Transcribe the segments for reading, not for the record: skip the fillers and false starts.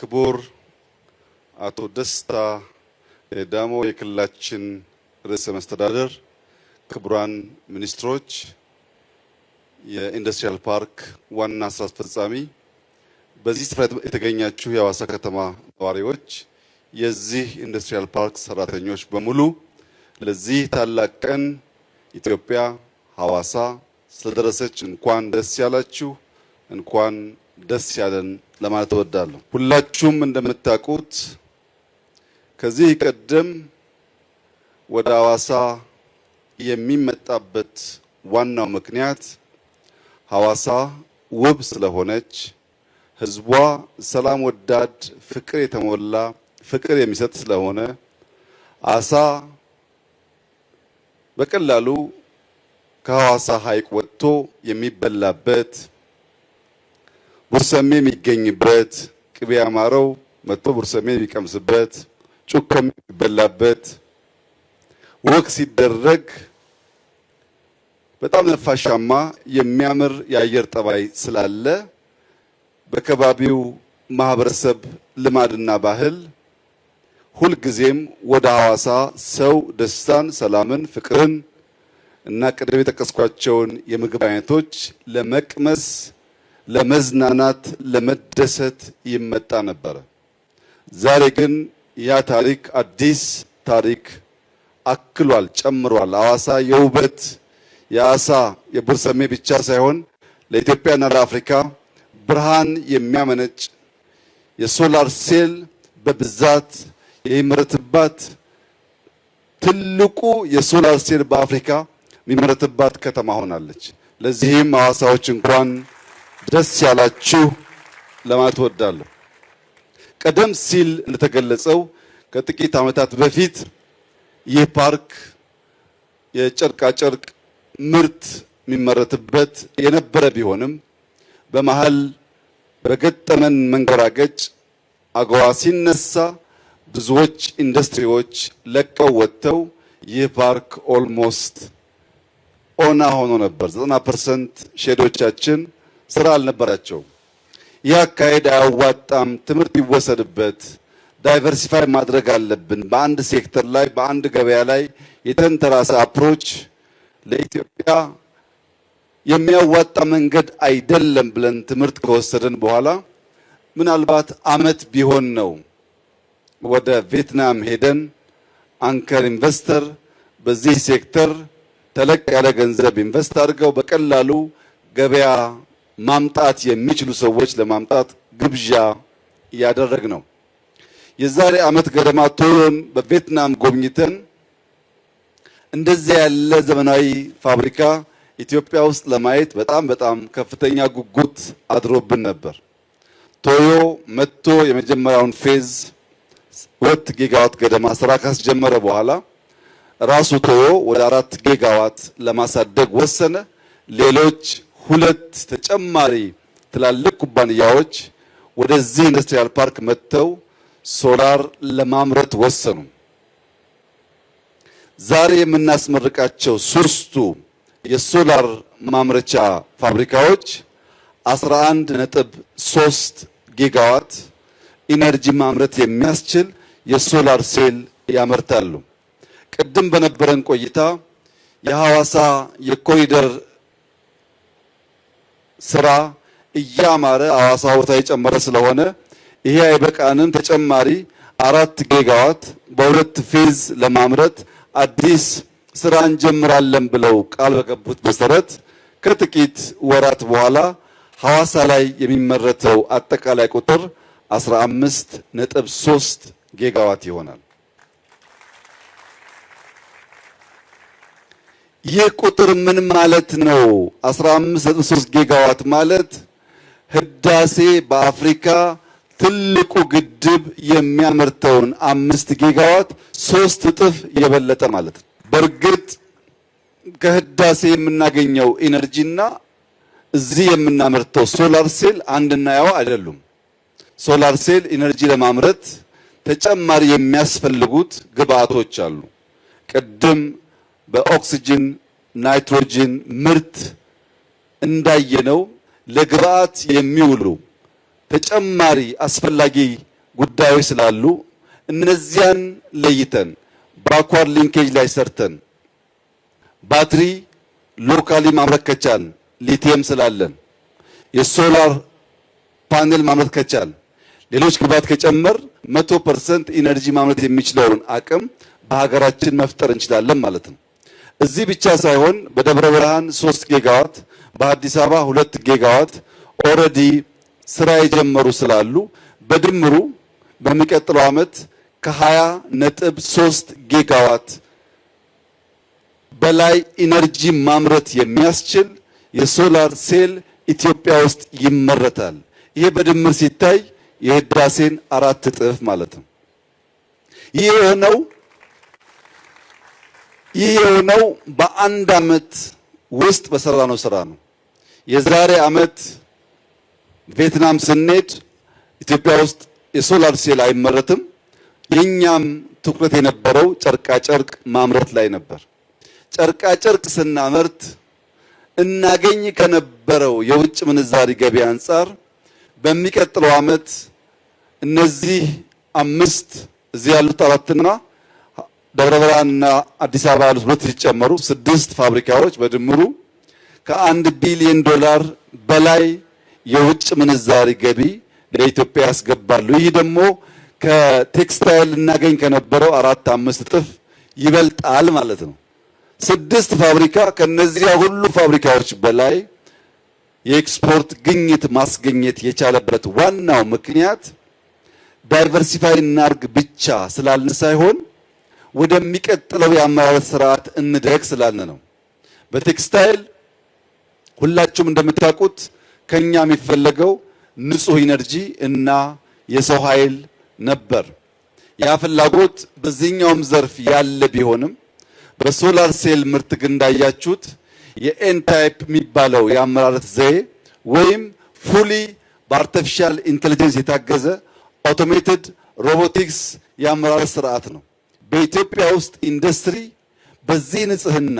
ክቡር አቶ ደስታ ሌዳሞ የክልላችን ርዕሰ መስተዳድር፣ ክቡራን ሚኒስትሮች፣ የኢንዱስትሪያል ፓርክ ዋና ስራ አስፈጻሚ፣ በዚህ ስፍራ የተገኛችሁ የሐዋሳ ከተማ ነዋሪዎች፣ የዚህ ኢንዱስትሪያል ፓርክ ሰራተኞች በሙሉ ለዚህ ታላቅ ቀን ኢትዮጵያ ሐዋሳ ስለደረሰች እንኳን ደስ ያላችሁ፣ እንኳን ደስ ያለን ለማለት እወዳለሁ። ሁላችሁም እንደምታውቁት ከዚህ ቀደም ወደ ሐዋሳ የሚመጣበት ዋናው ምክንያት ሐዋሳ ውብ ስለሆነች፣ ህዝቧ ሰላም ወዳድ፣ ፍቅር የተሞላ ፍቅር የሚሰጥ ስለሆነ አሳ በቀላሉ ከሐዋሳ ሐይቅ ወጥቶ የሚበላበት፣ ቡርሰሜ የሚገኝበት፣ ቅቤ ያማረው መጥቶ ቡርሰሜ የሚቀምስበት፣ ጩከም የሚበላበት፣ ወክ ሲደረግ በጣም ነፋሻማ የሚያምር የአየር ጠባይ ስላለ በከባቢው ማህበረሰብ ልማድና ባህል ሁልጊዜም ወደ ሐዋሳ ሰው ደስታን፣ ሰላምን፣ ፍቅርን እና ቀደም የጠቀስኳቸውን የምግብ አይነቶች ለመቅመስ፣ ለመዝናናት፣ ለመደሰት ይመጣ ነበረ። ዛሬ ግን ያ ታሪክ አዲስ ታሪክ አክሏል፣ ጨምሯል። ሐዋሳ የውበት የአሳ የቡርሰሜ ብቻ ሳይሆን ለኢትዮጵያና ለአፍሪካ ብርሃን የሚያመነጭ የሶላር ሴል በብዛት የሚመረትባት ትልቁ የሶላር ሴል በአፍሪካ የሚመረትባት ከተማ ሆናለች። ለዚህም ሐዋሳዎች እንኳን ደስ ያላችሁ ለማለት እወዳለሁ። ቀደም ሲል እንደተገለጸው ከጥቂት ዓመታት በፊት ይህ ፓርክ የጨርቃ ጨርቅ ምርት የሚመረትበት የነበረ ቢሆንም በመሃል በገጠመን መንገራገጭ አገዋ ሲነሳ ብዙዎች ኢንዱስትሪዎች ለቀው ወጥተው ይህ ፓርክ ኦልሞስት ኦና ሆኖ ነበር። 90% ሼዶቻችን ስራ አልነበራቸውም። ይህ አካሄድ አያዋጣም፣ ትምህርት ይወሰድበት፣ ዳይቨርሲፋይ ማድረግ አለብን። በአንድ ሴክተር ላይ በአንድ ገበያ ላይ የተንተራሰ አፕሮች ለኢትዮጵያ የሚያዋጣ መንገድ አይደለም ብለን ትምህርት ከወሰደን በኋላ ምናልባት ዓመት ቢሆን ነው ወደ ቪየትናም ሄደን አንከር ኢንቨስተር በዚህ ሴክተር ተለቅ ያለ ገንዘብ ኢንቨስት አድርገው በቀላሉ ገበያ ማምጣት የሚችሉ ሰዎች ለማምጣት ግብዣ ያደረግ ነው። የዛሬ ዓመት ገደማ ቶዮን በቪየትናም ጎብኝተን እንደዚህ ያለ ዘመናዊ ፋብሪካ ኢትዮጵያ ውስጥ ለማየት በጣም ከፍተኛ ጉጉት አድሮብን ነበር። ቶዮ መጥቶ የመጀመሪያውን ፌዝ 2 ጊጋዋት ገደማ ስራ ካስጀመረ በኋላ ራሱ ቶዮ ወደ 4 ጊጋዋት ለማሳደግ ወሰነ። ሌሎች 2 ተጨማሪ ትላልቅ ኩባንያዎች ወደዚህ ኢንዱስትሪያል ፓርክ መጥተው ሶላር ለማምረት ወሰኑ። ዛሬ የምናስመርቃቸው 3ቱ የሶላር ማምረቻ ፋብሪካዎች 11.3 ጊጋዋት ኢነርጂ ማምረት የሚያስችል የሶላር ሴል ያመርታሉ። ቅድም በነበረን ቆይታ የሐዋሳ የኮሪደር ስራ እያማረ ሐዋሳ ቦታ የጨመረ ስለሆነ ይሄ አይበቃንም፣ ተጨማሪ 4 ጊጋዋት በሁለት ፌዝ ለማምረት አዲስ ስራ እንጀምራለን ብለው ቃል በገቡት መሰረት ከጥቂት ወራት በኋላ ሐዋሳ ላይ የሚመረተው አጠቃላይ ቁጥር 15.3 ጊጋዋት ይሆናል። ይህ ቁጥር ምን ማለት ነው? 15.3 ጊጋዋት ማለት ህዳሴ በአፍሪካ ትልቁ ግድብ የሚያመርተውን 5 ጊጋዋት 3 እጥፍ የበለጠ ማለት ነው። በእርግጥ ከህዳሴ የምናገኘው ኢነርጂና እዚህ የምናመርተው ሶላር ሴል አንድና ያው አይደሉም። ሶላር ሴል ኢነርጂ ለማምረት ተጨማሪ የሚያስፈልጉት ግብአቶች አሉ። ቅድም በኦክሲጅን ናይትሮጅን ምርት እንዳየነው ለግብአት የሚውሉ ተጨማሪ አስፈላጊ ጉዳዮች ስላሉ እነዚያን ለይተን ባኳር ሊንኬጅ ላይ ሰርተን ባትሪ ሎካሊ ማምረት ከቻል ሊቲየም ስላለን የሶላር ፓኔል ማምረት ከቻል ሌሎች ግብዓት ከጨመር 100% ኢነርጂ ማምረት የሚችለውን አቅም በሀገራችን መፍጠር እንችላለን ማለት ነው። እዚህ ብቻ ሳይሆን በደብረ ብርሃን 3 ጊጋዋት በአዲስ አበባ 2 ጊጋዋት ኦሬዲ ስራ የጀመሩ ስላሉ በድምሩ በሚቀጥለው ዓመት ከ20.3 ጊጋዋት በላይ ኢነርጂ ማምረት የሚያስችል የሶላር ሴል ኢትዮጵያ ውስጥ ይመረታል። ይሄ በድምር ሲታይ የህዳሴን 4 እጥፍ ማለት ነው። ይህ የሆነው በአንድ ዓመት ውስጥ በሰራነው ስራ ነው። የዛሬ ዓመት ቪየትናም ስንሄድ ኢትዮጵያ ውስጥ የሶላር ሴል አይመረትም። የኛም ትኩረት የነበረው ጨርቃ ጨርቅ ማምረት ላይ ነበር። ጨርቃ ጨርቅ ስናመርት እናገኝ ከነበረው የውጭ ምንዛሪ ገቢ አንጻር በሚቀጥለው ዓመት እነዚህ 5 እዚህ ያሉት 4ና ደብረ ብርሃንና አዲስ አበባ ያሉት 2 ሲጨመሩ 6 ፋብሪካዎች በድምሩ ከ1 ቢሊዮን ዶላር በላይ የውጭ ምንዛሪ ገቢ ለኢትዮጵያ ያስገባሉ። ይህ ደግሞ ከቴክስታይል እናገኝ ከነበረው 4-5 እጥፍ ይበልጣል ማለት ነው። 6 ፋብሪካ ከነዚያ ሁሉ ፋብሪካዎች በላይ የኤክስፖርት ግኝት ማስገኘት የቻለበት ዋናው ምክንያት ዳይቨርሲፋይ እናርግ ብቻ ስላልን ሳይሆን ወደሚቀጥለው የአመራረት ስርዓት እንደግ ስላልን ነው። በቴክስታይል ሁላችሁም እንደምታውቁት ከኛ የሚፈለገው ንጹህ ኢነርጂ እና የሰው ኃይል ነበር። ያ ፍላጎት በዚህኛውም ዘርፍ ያለ ቢሆንም በሶላር ሴል ምርት ግን እንዳያችሁት የኤን ታይፕ የሚባለው የአመራረት ዘዬ ወይም ፉሊ በአርቲፊሻል ኢንተለጀንስ የታገዘ አውቶሜትድ ሮቦቲክስ የአመራረት ስርዓት ነው። በኢትዮጵያ ውስጥ ኢንዱስትሪ በዚህ ንጽህና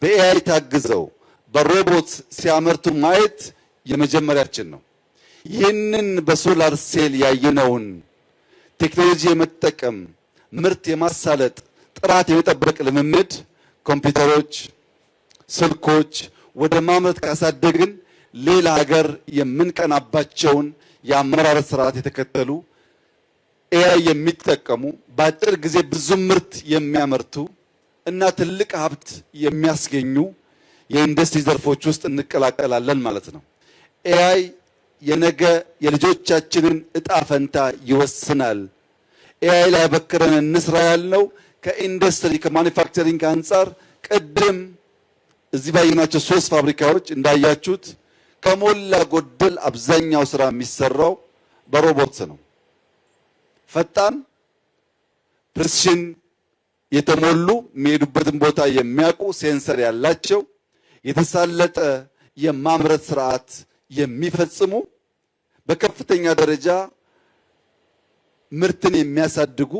በኤአይ ታግዘው በሮቦት ሲያመርቱ ማየት የመጀመሪያችን ነው። ይህንን በሶላር ሴል ያየነውን ቴክኖሎጂ የመጠቀም ምርት የማሳለጥ ጥራት የመጠበቅ ልምምድ ኮምፒውተሮች፣ ስልኮች ወደ ማምረት ካሳደግን ሌላ ሀገር የምንቀናባቸውን የአመራረት ስርዓት የተከተሉ ኤአይ የሚጠቀሙ በአጭር ጊዜ ብዙ ምርት የሚያመርቱ እና ትልቅ ሀብት የሚያስገኙ የኢንዱስትሪ ዘርፎች ውስጥ እንቀላቀላለን ማለት ነው። ኤአይ የነገ የልጆቻችንን እጣ ፈንታ ይወስናል። ኤአይ ላይ በክረን እንስራ ያልነው ከኢንዱስትሪ ከማኑፋክቸሪንግ አንጻር ቅድም እዚህ ባየናቸው 3 ፋብሪካዎች እንዳያችሁት ከሞላ ጎደል አብዛኛው ስራ የሚሰራው በሮቦት ነው። ፈጣን ፕሪሲሽን የተሞሉ የሚሄዱበትን ቦታ የሚያውቁ ሴንሰር ያላቸው የተሳለጠ የማምረት ስርዓት የሚፈጽሙ በከፍተኛ ደረጃ ምርትን የሚያሳድጉ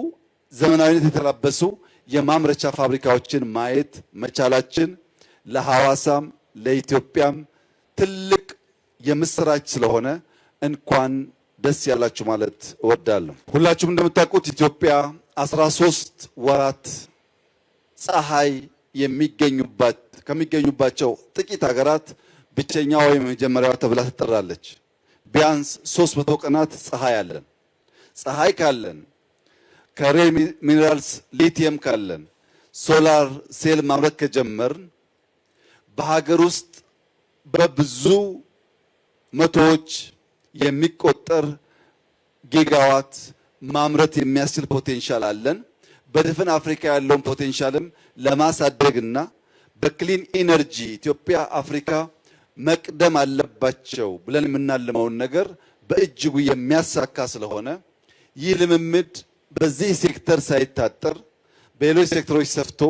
ዘመናዊነት የተላበሱ የማምረቻ ፋብሪካዎችን ማየት መቻላችን ለሐዋሳም ለኢትዮጵያም ትልቅ የምስራች ስለሆነ እንኳን ደስ ያላችሁ ማለት እወዳለሁ። ሁላችሁም እንደምታውቁት ኢትዮጵያ 13 ወራት ፀሐይ ከሚገኙባቸው ጥቂት ሀገራት ብቸኛዋ ወይም የመጀመሪያዋ ተብላ ትጠራለች። ቢያንስ 300 ቀናት ፀሐይ አለን። ፀሐይ ካለን ከሬ ሚነራልስ ሊቲየም ካለን ሶላር ሴል ማምረት ከጀመርን በሀገር ውስጥ በብዙ መቶዎች የሚቆጠር ጊጋዋት ማምረት የሚያስችል ፖቴንሻል አለን። በድፍን አፍሪካ ያለውን ፖቴንሻልም ለማሳደግና በክሊን ኢነርጂ ኢትዮጵያ አፍሪካ መቅደም አለባቸው ብለን የምናልመውን ነገር በእጅጉ የሚያሳካ ስለሆነ ይህ ልምምድ በዚህ ሴክተር ሳይታጠር በሌሎች ሴክተሮች ሰፍቶ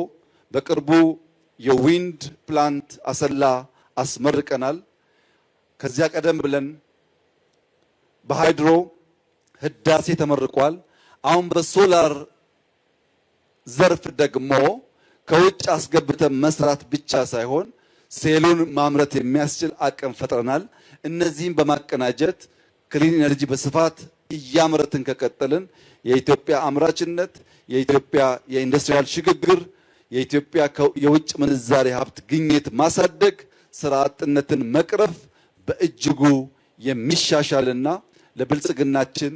በቅርቡ የዊንድ ፕላንት አሰላ አስመርቀናል። ከዚያ ቀደም ብለን በሃይድሮ ህዳሴ ተመርቋል። አሁን በሶላር ዘርፍ ደግሞ ከውጭ አስገብተን መስራት ብቻ ሳይሆን ሴሉን ማምረት የሚያስችል አቅም ፈጥረናል። እነዚህም በማቀናጀት ክሊን ኢነርጂ በስፋት እያመረትን ከቀጠልን የኢትዮጵያ አምራችነት፣ የኢትዮጵያ የኢንዱስትሪያል ሽግግር፣ የኢትዮጵያ የውጭ ምንዛሬ ሀብት ግኝት ማሳደግ፣ ስራ አጥነትን መቅረፍ በእጅጉ የሚሻሻልና ለብልጽግናችን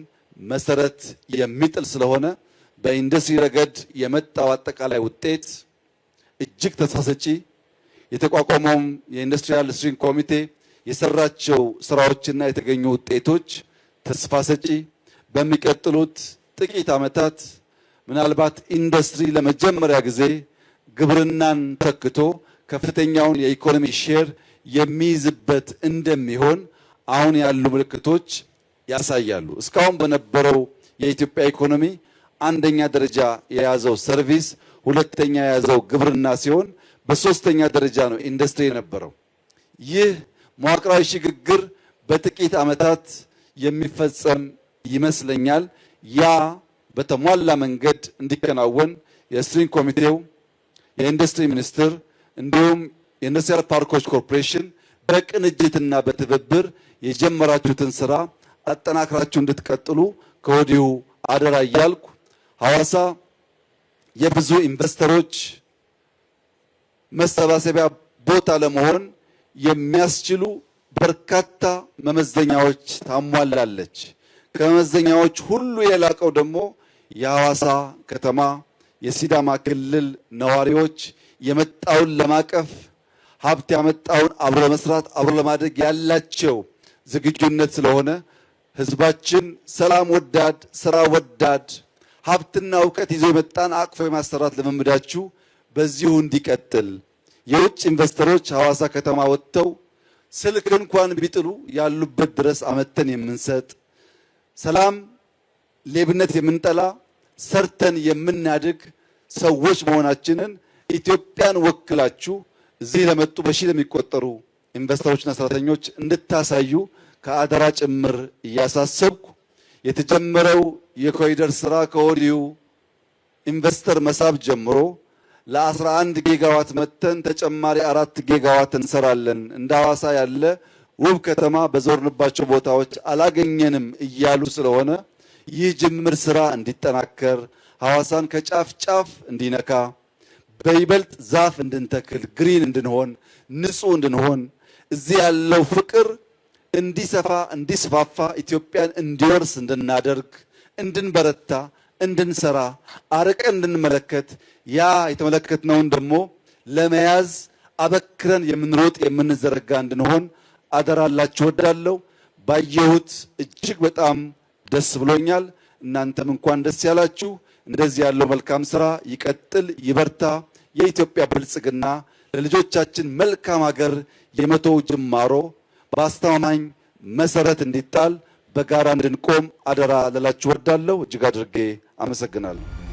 መሰረት የሚጥል ስለሆነ በኢንዱስትሪ ረገድ የመጣው አጠቃላይ ውጤት እጅግ ተስፋ ሰጪ፣ የተቋቋመውም የኢንዱስትሪያል ስትሪንግ ኮሚቴ የሰራቸው ስራዎችና የተገኙ ውጤቶች ተስፋ ሰጪ፣ በሚቀጥሉት ጥቂት ዓመታት ምናልባት ኢንዱስትሪ ለመጀመሪያ ጊዜ ግብርናን ተክቶ ከፍተኛውን የኢኮኖሚ ሼር የሚይዝበት እንደሚሆን አሁን ያሉ ምልክቶች ያሳያሉ። እስካሁን በነበረው የኢትዮጵያ ኢኮኖሚ አንደኛ ደረጃ የያዘው ሰርቪስ፣ ሁለተኛ የያዘው ግብርና ሲሆን በሶስተኛ ደረጃ ነው ኢንዱስትሪ የነበረው። ይህ መዋቅራዊ ሽግግር በጥቂት ዓመታት የሚፈጸም ይመስለኛል። ያ በተሟላ መንገድ እንዲከናወን የስትሪንግ ኮሚቴው፣ የኢንዱስትሪ ሚኒስቴር እንዲሁም የኢንዱስትሪያል ፓርኮች ኮርፖሬሽን በቅንጅትና በትብብር የጀመራችሁትን ስራ አጠናክራችሁ እንድትቀጥሉ ከወዲሁ አደራ እያልኩ ሐዋሳ የብዙ ኢንቨስተሮች መሰባሰቢያ ቦታ ለመሆን የሚያስችሉ በርካታ መመዘኛዎች ታሟላለች። ከመመዘኛዎች ሁሉ የላቀው ደግሞ የሐዋሳ ከተማ የሲዳማ ክልል ነዋሪዎች የመጣውን ለማቀፍ ሀብት ያመጣውን አብሮ መስራት አብሮ ለማድረግ ያላቸው ዝግጁነት ስለሆነ ህዝባችን ሰላም ወዳድ፣ ስራ ወዳድ፣ ሀብትና እውቀት ይዞ የመጣን አቅፎ የማሰራት ልምምዳችሁ በዚሁ እንዲቀጥል የውጭ ኢንቨስተሮች ሐዋሳ ከተማ ወጥተው ስልክ እንኳን ቢጥሉ ያሉበት ድረስ አመተን የምንሰጥ፣ ሰላም ሌብነት የምንጠላ፣ ሰርተን የምናድግ ሰዎች መሆናችንን ኢትዮጵያን ወክላችሁ እዚህ ለመጡ በሺህ ለሚቆጠሩ ኢንቨስተሮችና ሰራተኞች እንድታሳዩ ከአደራ ጭምር እያሳሰብኩ የተጀመረው የኮሪደር ስራ ከወዲሁ ኢንቨስተር መሳብ ጀምሮ ለ11 ጊጋዋት መተን ተጨማሪ 4 ጊጋዋት እንሰራለን፣ እንደ ሐዋሳ ያለ ውብ ከተማ በዞርንባቸው ቦታዎች አላገኘንም እያሉ ስለሆነ ይህ ጅምር ስራ እንዲጠናከር ሐዋሳን ከጫፍ ጫፍ እንዲነካ በይበልጥ ዛፍ እንድንተክል ግሪን እንድንሆን ንጹህ እንድንሆን እዚህ ያለው ፍቅር እንዲሰፋ እንዲስፋፋ ኢትዮጵያን እንዲወርስ እንድናደርግ እንድንበረታ እንድንሰራ አርቀን እንድንመለከት ያ የተመለከትነውን ደግሞ ለመያዝ አበክረን የምንሮጥ የምንዘረጋ እንድንሆን አደራላችሁ እወዳለሁ። ባየሁት እጅግ በጣም ደስ ብሎኛል። እናንተም እንኳን ደስ ያላችሁ። እንደዚህ ያለው መልካም ስራ ይቀጥል፣ ይበርታ። የኢትዮጵያ ብልጽግና ለልጆቻችን መልካም ሀገር የመቶው ጅማሮ በአስተማማኝ መሰረት እንዲጣል በጋራ እንድንቆም አደራ ልላችሁ እወዳለሁ። እጅግ አድርጌ አመሰግናለሁ።